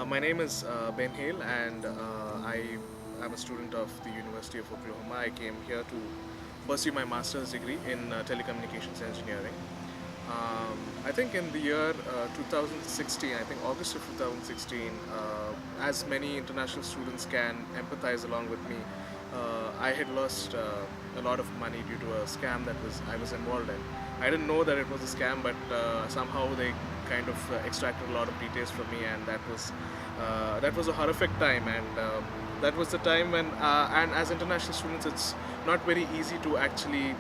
My name is Benhail, and I am a student of the University of Oklahoma. I came here to pursue my master's degree in telecommunications engineering. I think in the year 2016, I think August of 2016, as many international students can empathize along with me, I had lost a lot of money due to a scam that I was involved in. I didn't know that it was a scam, but somehow they kind of extracted a lot of details from me, and that was a horrific time. And that was the time when, and as international students, it's not very easy to actually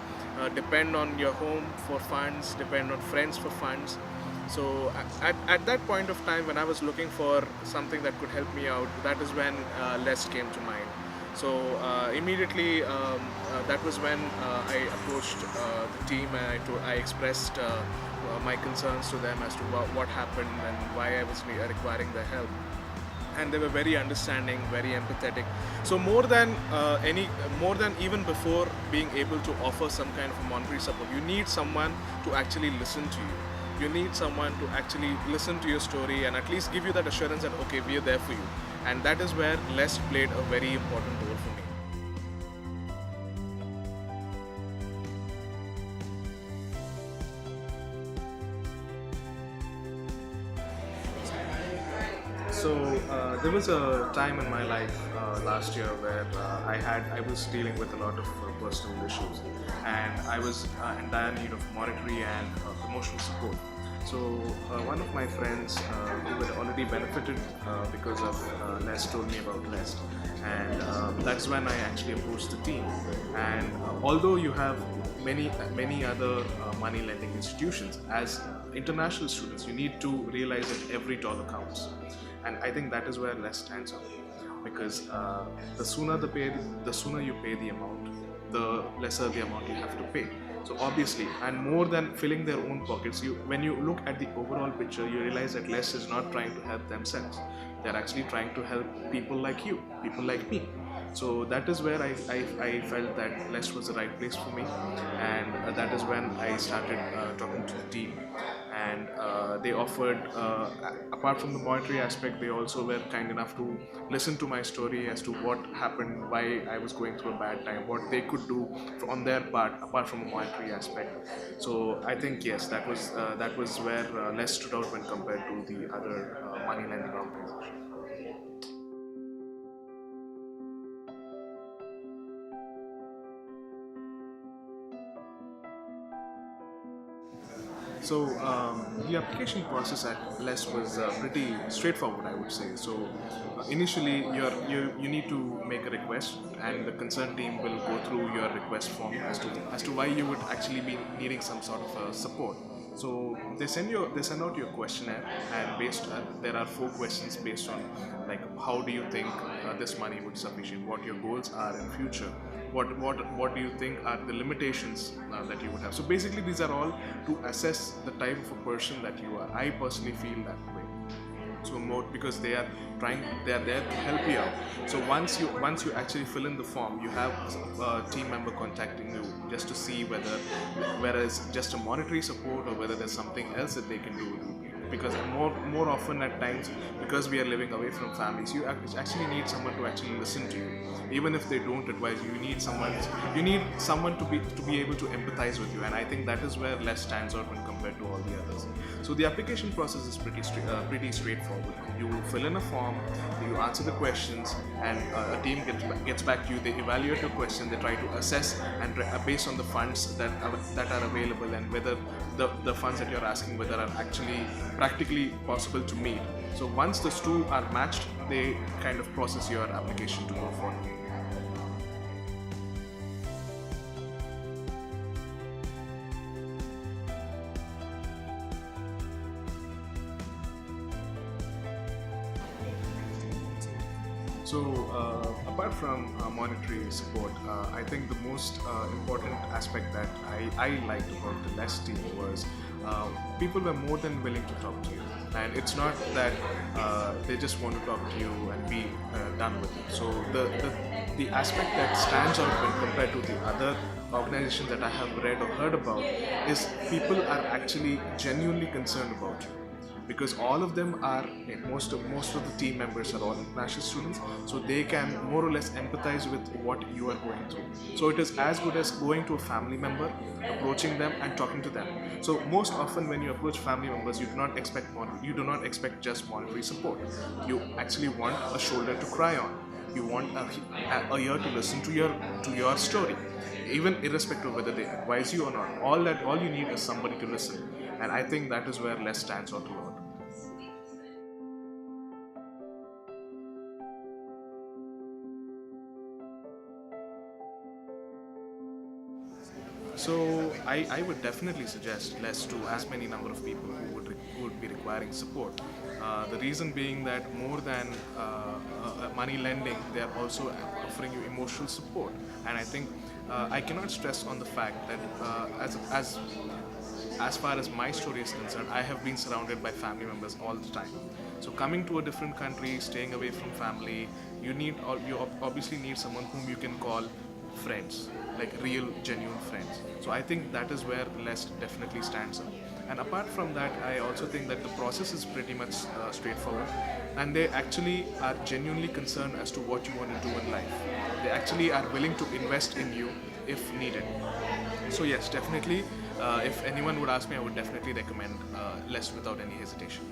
depend on your home for funds, depend on friends for funds. So at that point of time, when I was looking for something that could help me out, that is when LeST came to mind. So immediately, that was when I approached the team, and I expressed my concerns to them as to what happened and why I was requiring their help. And they were very understanding, very empathetic. So more than even before being able to offer some kind of a monetary support, you need someone to actually listen to you. You need someone to actually listen to your story and at least give you that assurance that okay, we are there for you. And that is where LeST played a very important role for me. So there was a time in my life last year where I was dealing with a lot of personal issues, and I was in dire need of monetary and emotional support. So one of my friends who had already benefited because of LeST told me about LeST, and that's when I actually approached the team. And although you have many other money lending institutions, as international students, you need to realize that every dollar counts. And I think that is where LeST stands out, because the sooner you pay the amount, the lesser the amount you have to pay. So obviously, and more than filling their own pockets, when you look at the overall picture, you realize that LeST is not trying to help themselves. They're actually trying to help people like you, people like me. So that is where I felt that LeST was the right place for me, and that is when I started talking to the team. And they offered, apart from the monetary aspect, they also were kind enough to listen to my story as to what happened, why I was going through a bad time, what they could do on their part apart from a monetary aspect. So I think yes, that was where LeST stood out when compared to the other money lending organizations. So the application process at LeST was pretty straightforward, I would say. So initially, you need to make a request, and the concerned team will go through your request form as to why you would actually be needing some sort of support. So they send out your questionnaire, and there are 4 questions based on like how do you think this money would sufficient, what your goals are in future, what do you think are the limitations that you would have. So basically, these are all to assess the type of a person that you are. I personally feel that way. So more because they are there to help you out. So once you actually fill in the form, you have a team member contacting you just to see whether it's just a monetary support or whether there's something else that they can do. Because more often at times, because we are living away from families, you actually need someone to actually listen to you. Even if they don't advise you, you need someone to be able to empathize with you. And I think that is where LeST stands out when compared to all the others. So the application process is pretty straightforward. You fill in a form, you answer the questions, and a team gets back to you. They evaluate your question, they try to assess and based on the funds that are available, and whether the funds that you're asking whether are actually practically possible to meet. So once those two are matched, they kind of process your application to go forward. So apart from monetary support, I think the most important aspect that I liked about the LeST team was people were more than willing to talk to you. And it's not that they just want to talk to you and be done with it. So the aspect that stands out when compared to the other organizations that I have read or heard about is people are actually genuinely concerned about you. because all of them are most of the team members are all international students, so they can more or less empathize with what you are going through. So it is as good as going to a family member, approaching them and talking to them. So most often when you approach family members, you do not expect just monetary support. You actually want a shoulder to cry on. You want a ear to listen to your story, even irrespective of whether they advise you or not. All you need is somebody to listen, and I think that is where LeST stands out a lot. So I would definitely suggest LeST to as many number of people who would be requiring support. The reason being that more than money lending, they are also offering you emotional support. And I think I cannot stress on the fact that as far as my story is concerned, I have been surrounded by family members all the time. So coming to a different country, staying away from family, you obviously need someone whom you can call friends, like real genuine friends. So I think that is where LeST definitely stands up. And apart from that, I also think that the process is pretty much straightforward, and they actually are genuinely concerned as to what you want to do in life. They actually are willing to invest in you if needed. So yes, definitely, if anyone would ask me, I would definitely recommend LeST without any hesitation.